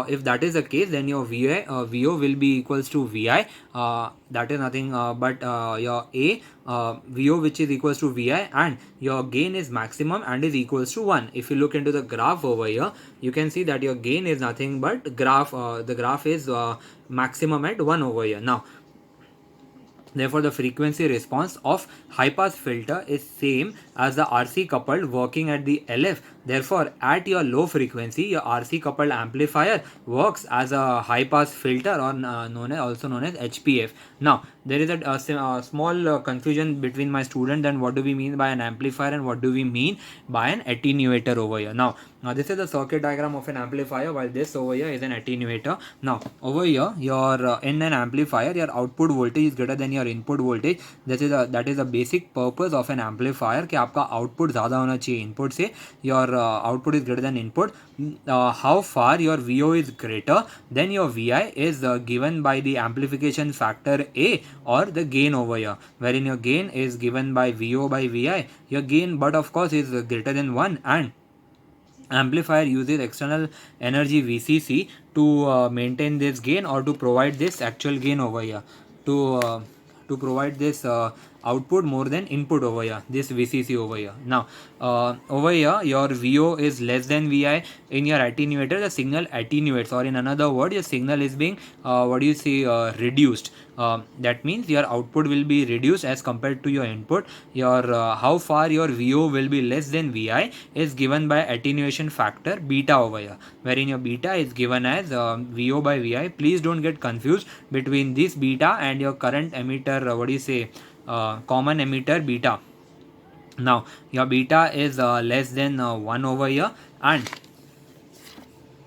if that is the case, then your VO will be equals to VI, that is nothing but your A VO, which is equals to VI, and your gain is maximum and is equals to 1. If you look into the graph over here, you can see that your gain is nothing but the graph is maximum at 1 over here. Now therefore the frequency response of high pass filter is same as the RC coupled working at the LF. Therefore at your low frequency, your RC coupled amplifier works as a high pass filter, or also known as HPF. Now there is a small confusion between my student, and what do we mean by an amplifier and what do we mean by an attenuator over here. Now this is the circuit diagram of an amplifier, while this over here is an attenuator. Now over here, your in an amplifier, your output voltage is greater than your input voltage. That is the basic purpose of an amplifier, कि आपका output ज़्यादा होना चाहिए input से. Your output is greater than input. How far your VO is greater than your VI is given by the amplification factor A, or the gain over here, wherein your gain is given by VO by VI. Your gain, but of course, is greater than 1, and amplifier uses external energy VCC to maintain this gain, or to provide this actual gain over here, to provide this output more than input over here, this VCC over here. Now over here, your VO is less than VI. In your attenuator, the signal attenuates, or in another word, your signal is being reduced. That means your output will be reduced as compared to your input. Your how far your VO will be less than VI is given by attenuation factor beta over here, wherein your beta is given as VO by VI. Please don't get confused between this beta and your current emitter common emitter beta. Now your beta is less than 1 over here, and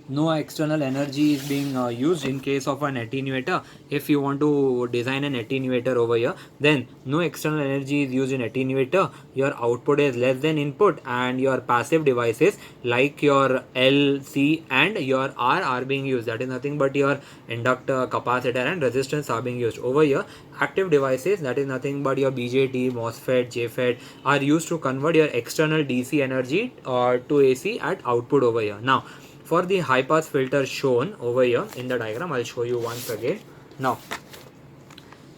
no external energy is being used in case of an attenuator. If you want to design an attenuator over here, then no external energy is used in attenuator. Your output is less than input, and your passive devices like your L, C and your R are being used. That is nothing but your inductor, capacitor and resistance are being used over here. Active devices, that is nothing but your BJT, MOSFET, JFET are used to convert your external DC energy to AC at output over here. Now for the high pass filter shown over here in the diagram, I'll show you once again. Now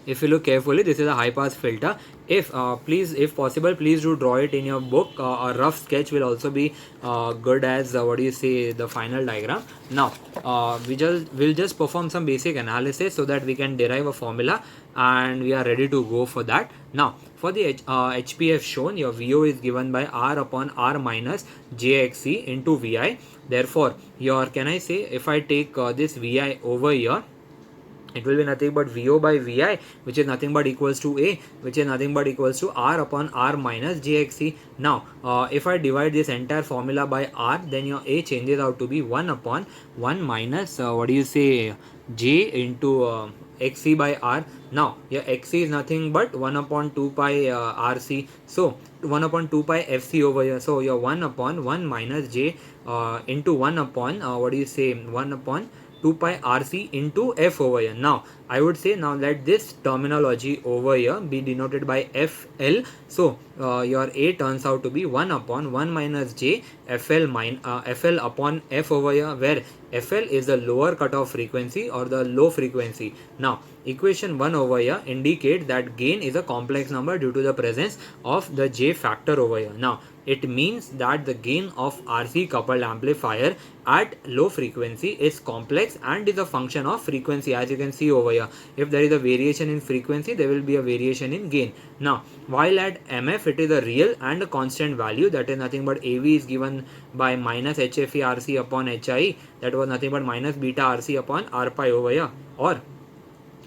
if you look carefully, this is a high pass filter. If please, if possible, please do draw it in your book. A rough sketch will also be good as what do you say, the final diagram. Now we'll just perform some basic analysis so that we can derive a formula, and we are ready to go for that. Now for the HPF shown, your VO is given by R upon R minus JXC into VI. Therefore your, can I say, if I take this VI over here, it will be nothing but VO by VI, which is nothing but equals to A, which is nothing but equals to R upon R minus JXC. Now if I divide this entire formula by R, then your A changes out to be 1 upon 1 minus what do you say, J into XC by R. Now your XC is nothing but 1 upon 2 pi RC, so 1 upon 2 pi FC over here. So your 1 upon 1 minus J into 1 upon what do you say, 1 upon 2 pi RC into F over here. Now I would say, now let this terminology over here be denoted by FL. So your A turns out to be 1 upon 1 minus J FL FL upon F over here, where FL is the lower cutoff frequency or the low frequency. Now equation 1 over here indicates that gain is a complex number due to the presence of the J factor over here. Now it means that the gain of RC coupled amplifier at low frequency is complex and is a function of frequency. As you can see over here, if there is a variation in frequency, there will be a variation in gain. Now while at MF it is a real and a constant value, that is nothing but AV is given by minus HFE RC upon HI, that was nothing but minus beta RC upon R pi over here, or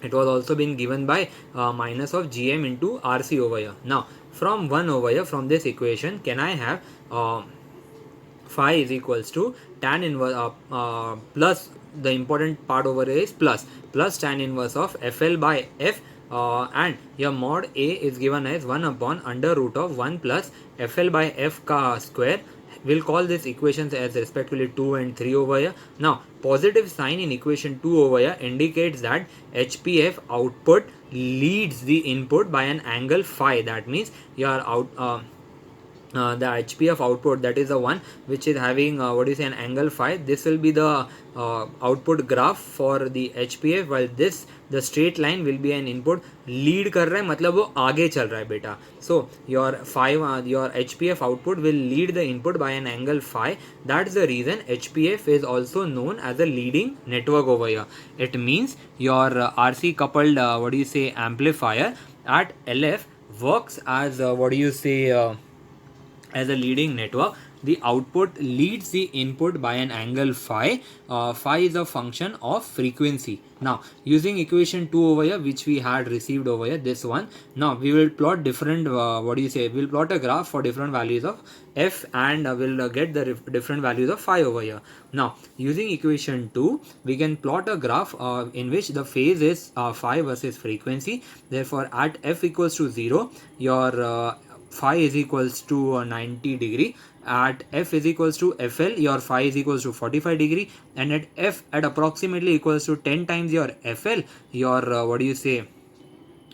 it was also been given by minus of GM into RC over here. Now from 1 over here, from this equation, can I have phi is equals to tan inverse plus, the important part over here is plus tan inverse of FL by F, and your mod A is given as 1 upon under root of 1 plus FL by F ka square. We'll call these equations as respectively 2 and 3 over here. Now positive sign in equation 2 over here indicates that HPF output leads the input by an angle phi. That means your the HPF output, that is the one which is having what is an angle phi. This will be the output graph for the HPF, while this, the straight line will be an input. Lead कर रहा है मतलब वो आगे चल रहा है बेटा. So your phi, your HPF output will lead the input by an angle phi. That's the reason HPF is also known as a leading network over here. It means your RC coupled what do you say, amplifier at LF works as what do you say, as a leading network. The output leads the input by an angle phi. Phi is a function of frequency. Now using equation 2 over here, which we had received over here, this one, now we will plot different what do you say, we'll plot a graph for different values of F, and we'll get the different values of phi over here. Now using equation 2, we can plot a graph in which the phase is phi versus frequency. Therefore at F equals to 0, your phi is equals to 90 degree. At F is equals to FL, your phi is equals to 45 degree, and at F at approximately equals to 10 times your FL, your what do you say,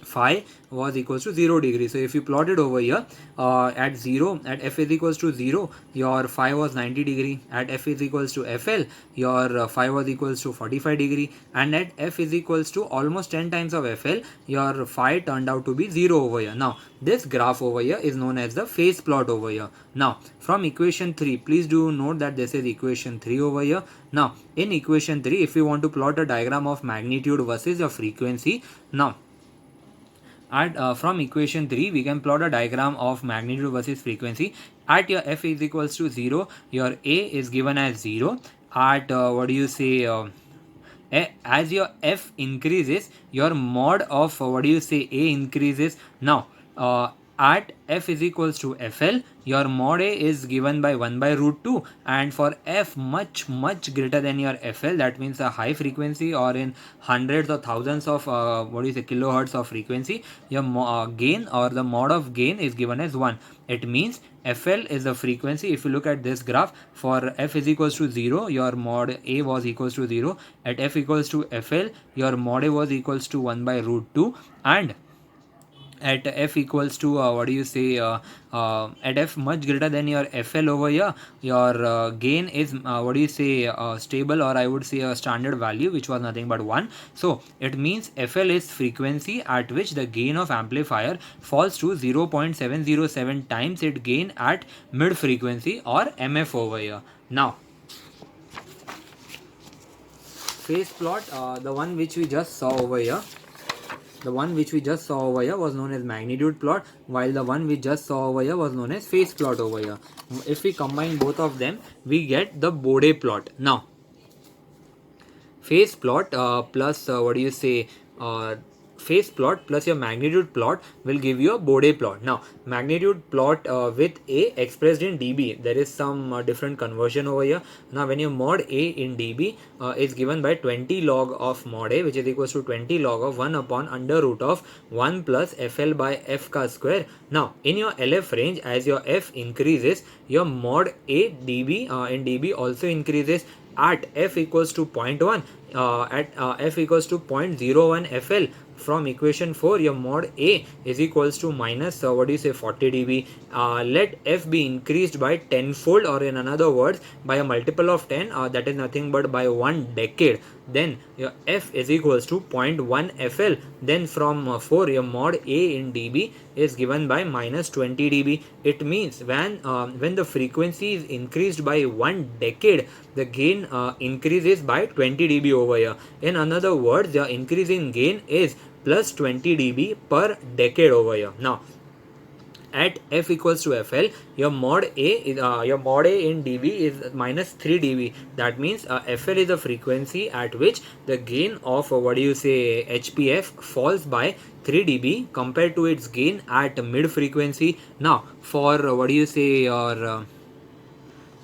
phi was equals to 0 degree. So if you plot it over here, at 0, at F is equals to 0, your phi was 90 degree. At F is equals to FL, your phi was equals to 45 degree, and at F is equals to almost 10 times of FL, your phi turned out to be 0 over here. Now this graph over here is known as the phase plot over here. Now from equation 3, please do note that this is equation 3 over here. Now in equation 3, if you want to plot a diagram of magnitude versus your frequency, now from equation 3, we can plot a diagram of magnitude versus frequency. At your F is equals to 0, your A is given as 0. At what do you say, as your F increases, your mod of what do you say, A increases. Now at f is equals to fl, your mod a is given by 1 by root 2, and for f much greater than your fl, that means a high frequency or in hundreds or thousands of kilohertz of frequency, your gain or the mod of gain is given as 1. It means fl is the frequency. If you look at this graph, for f is equals to 0, your mod a was equals to 0. At f equals to fl, your mod a was equals to 1 by root 2, and at f equals to at f much greater than your fl over here, your gain is stable, or I would say a standard value, which was nothing but 1. So it means fl is frequency at which the gain of amplifier falls to 0.707 times its gain at mid frequency, or mf over here. Now phase plot, the one which we just saw over here, was known as magnitude plot, while the one we just saw over here was known as phase plot over here. If we combine both of them, we get the Bode plot. Now phase plot plus phase plot plus your magnitude plot will give you a Bode plot. Now magnitude plot with A expressed in dB, there is some different conversion over here. Now when you mod A in dB is given by 20 log of mod A, which is equals to 20 log of 1 upon under root of 1 plus fl by f ka square. Now in your LF range, as your f increases, your mod A dB in dB also increases. At f equals to 0.1, at f equals to 0.01 fl, from equation 4, your mod A is equals to minus 40 dB. Let f be increased by 10 fold, or in another words by a multiple of 10, that is nothing but by 1 decade. Then your f is equals to 0.1 fl. Then from 4, your mod A in dB is given by minus 20 dB. It means when the frequency is increased by 1 decade, the gain increases by 20 dB over here. In another words, the increase in gain is plus 20 dB per decade over here. Now at f equals to fl, your mod a is in dB is minus 3 dB. That means fl is a frequency at which the gain of HPF falls by 3 dB compared to its gain at mid frequency. Now for your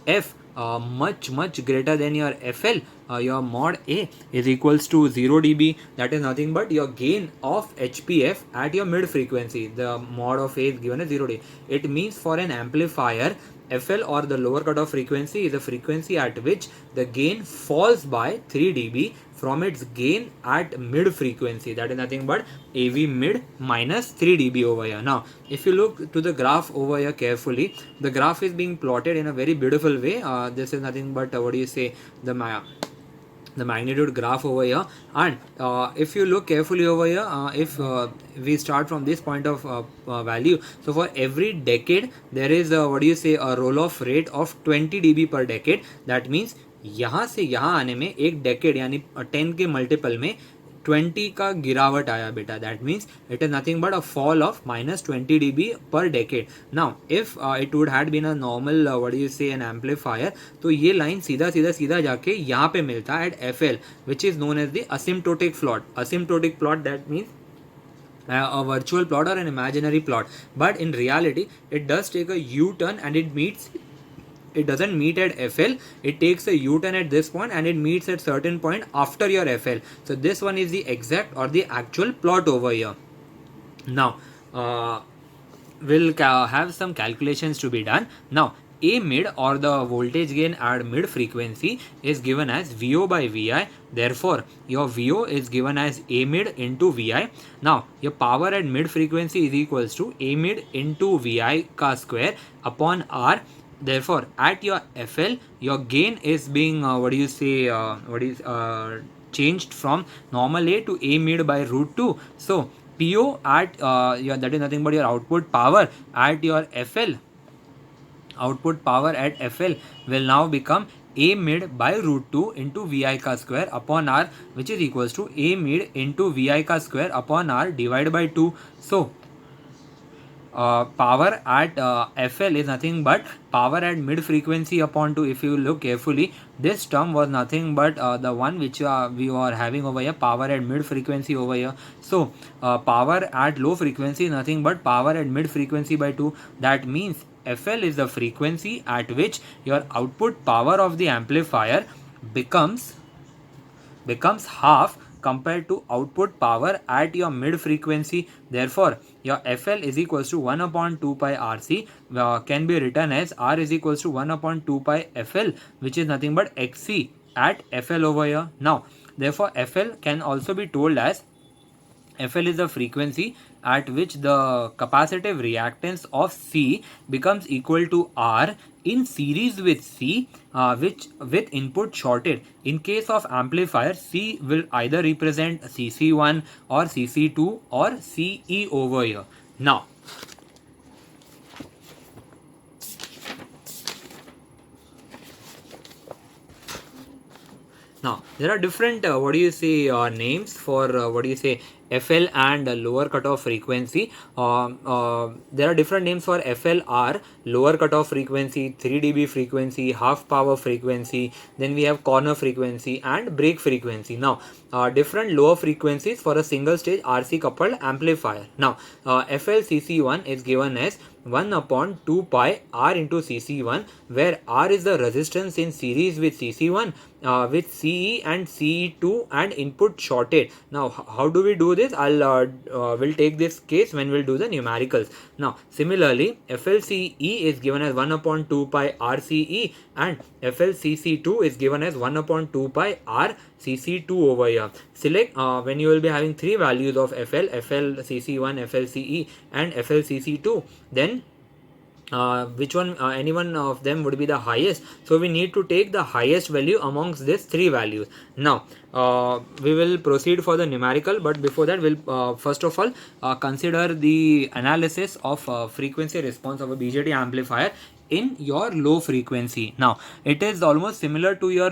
f much greater than your fl, your mod A is equals to 0 dB. That is nothing but your gain of HPF at your mid frequency. The mod of A is given as 0 dB. It means for an amplifier, FL or the lower cutoff frequency is a frequency at which the gain falls by 3 dB from its gain at mid frequency. That is nothing but AV mid minus 3 dB over here. Now if you look to the graph over here carefully, the graph is being plotted in a very beautiful way. This is nothing but the magnitude graph over here, and if you look carefully over here, if we start from this point of value, so for every decade there is a roll off rate of 20 dB per decade. That means यहाँ से यहाँ आने में एक decade यानी 10 के multiple में 20 का गिरावट आया बेटा. That means it is nothing but a fall of minus 20 dB per decade. Now if it would had been a normal an amplifier, तो ये लाइन सीधा जाके यहाँ पे मिलता है at FL, which is known as the asymptotic plot. Asymptotic plot, that means a virtual plot or an imaginary plot, but in reality it does take a U-turn and it doesn't meet at FL. It takes a U-turn at this point and it meets at certain point after your FL. So this one is the exact or the actual plot over here. Now we'll have some calculations to be done. Now A mid or the voltage gain at mid frequency is given as VO by VI. Therefore your VO is given as A mid into VI. Now your power at mid frequency is equals to A mid into VI ka square upon R. Therefore at your FL, your gain is being changed from normal A to A mid by root 2. So PO at that is nothing but your output power at your FL. Output power at FL will now become A mid by root 2 into VI ka square upon R, which is equals to A mid into VI ka square upon R divided by 2. So power at FL is nothing but power at mid frequency upon 2. If you look carefully, this term was nothing but the one which we are having over here, power at mid frequency over here. So power at low frequency is nothing but power at mid frequency by 2. That means FL is the frequency at which your output power of the amplifier becomes half compared to output power at your mid frequency. Therefore your FL is equals to 1 upon 2 pi RC can be written as R is equals to 1 upon 2 pi FL, which is nothing but XC at FL over here. Now therefore FL can also be told as FL is the frequency at which the capacitive reactance of C becomes equal to R in series with C, which with input shorted. In case of amplifier, C will either represent CC1 or CC2 or CE over here. Now there are different names for FL and lower cutoff frequency. There are different names for FLR, lower cutoff frequency, 3 dB frequency, half power frequency. Then we have corner frequency and break frequency. Now different lower frequencies for a single stage RC coupled amplifier. Now FLCC1 is given as 1 upon 2 pi R into CC1, where R is the resistance in series with CC1 with CE and CE2 and input shorted. Now how do we do this? We'll take this case when we'll do the numericals. Now similarly FLCE is given as 1 upon 2 pi RCE and FLCC2 is given as 1 upon 2 pi RCC2 over here. Select when you will be having three values of FLCC1, FLCE and FLCC2, then which one any one of them would be the highest. So we need to take the highest value amongst these three values. Now we will proceed for the numerical, but before that we'll first of all consider the analysis of frequency response of a BJT amplifier in your low frequency. Now it is almost similar to your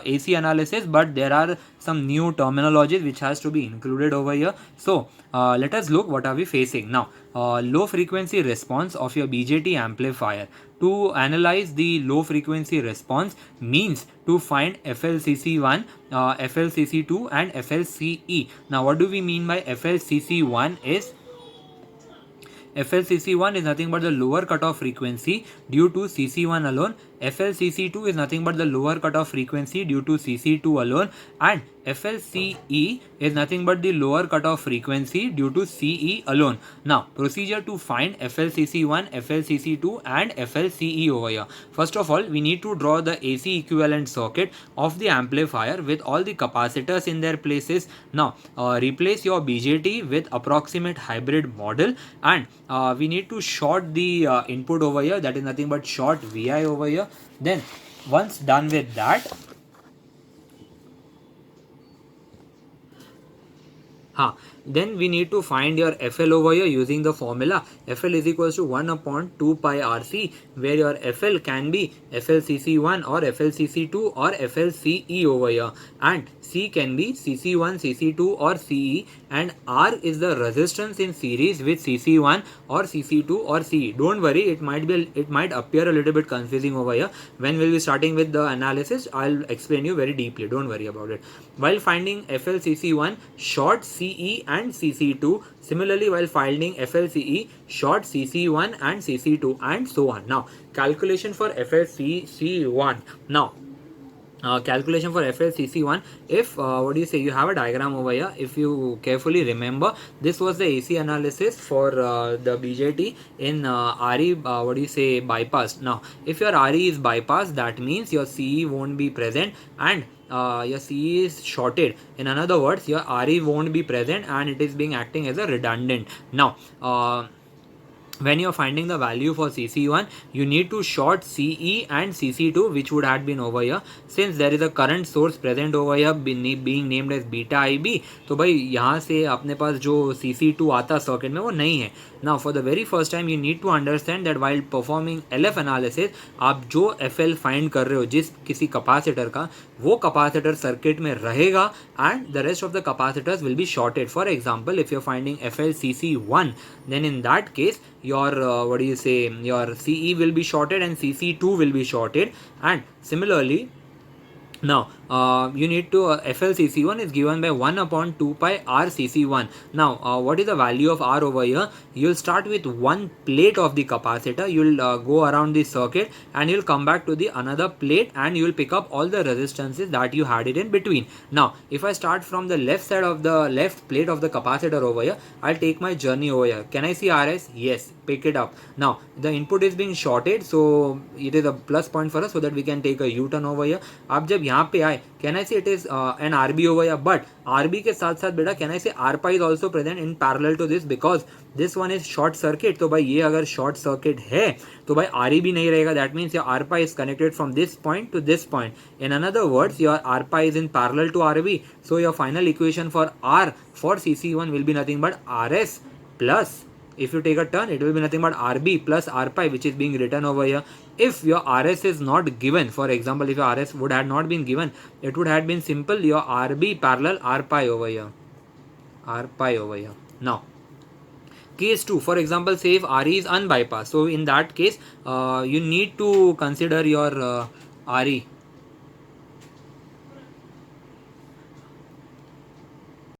AC analysis, but there are some new terminologies which has to be included over here. So let us look what are we facing now. Low frequency response of your BJT amplifier. To analyze the low frequency response means to find FLCC1, FLCC2 and FLCE. Now what do we mean by FLCC1 is FLCC1 is nothing but the lower cutoff frequency due to CC1 alone. FLCC2 is nothing but the lower cutoff frequency due to CC2 alone, and FLCE is nothing but the lower cutoff frequency due to CE alone. Now procedure to find FLCC1, FLCC2 and FLCE over here. First of all, we need to draw the AC equivalent circuit of the amplifier with all the capacitors in their places. Now replace your BJT with approximate hybrid model, and we need to short the input over here, that is nothing but short VI over here. Then once done with that, then we need to find your FL over here using the formula. FL is equals to 1 upon 2 pi RC, where your FL can be FLCC1 or FLCC2 or FLCE over here, and C can be CC1, CC2 or CE, and R is the resistance in series with CC1 or CC2 or CE. Don't worry, it might appear a little bit confusing over here. When we'll be starting with the analysis, I'll explain you very deeply. Don't worry about it. While finding FLCC1, short CE and CC2. Similarly, while finding FLCE, short CC1 and CC2 and so on. Now calculation for FLCC1. Now calculation for FLCC1, if you have a diagram over here. If you carefully remember, this was the AC analysis for the BJT in RE bypass. Now if your RE is bypassed, that means your CE won't be present and your CE is shorted. In other words, your RE won't be present and it is being acting as a redundant. Now when you're finding the value for CC1, you need to short CE and CC2, which would have been over here. Since there is a current source present over here being named as beta IB, तो भाई यहाँ से अपने पास जो CC2 आता circuit में वो नहीं है. Now for the very first time you need to understand that while performing LF analysis, आप जो FL फाइंड कर रहे हो जिस किसी कैपेसिटर का, वो कैपेसिटर सर्किट में रहेगा and the rest of the capacitors will be shorted. For example, if you're finding FLCC1, then in that case your what do you say, your CE will be shorted and CC2 will be shorted. And similarly, now you need to FLCC1 is given by 1 upon 2 pi RCC1. Now what is the value of R over here? You'll start with one plate of the capacitor, you'll go around the circuit and you'll come back to the another plate and you'll pick up all the resistances that you had it in between. Now if I start from the left side of the left plate of the capacitor over here, I'll take my journey over here. Can I see RS? Yes, pick it up. Now the input is being shorted, so it is a plus point for us so that we can take a U-turn over here. अब जब यहाँ पे आए, can I say it is an RB over here? But RB के साथ साथ बेटा can I say RPi is also present in parallel to this because this one is short circuit. तो भाई ये अगर short circuit है तो भाई RE भी नहीं रहेगा. That means your RPi is connected from this point to this point. In another words, your RPi is in parallel to RB. So your final equation for R for CC1 will be nothing but RS plus, if you take a turn, it will be nothing but RB plus RPi, which is being written over here. If your RS is not given, for example, if your RS would have not been given, it would have been simple your RB parallel RPi over here. RPi over here. Now, case 2, for example, say if RE is unbypassed. So in that case, you need to consider your RE.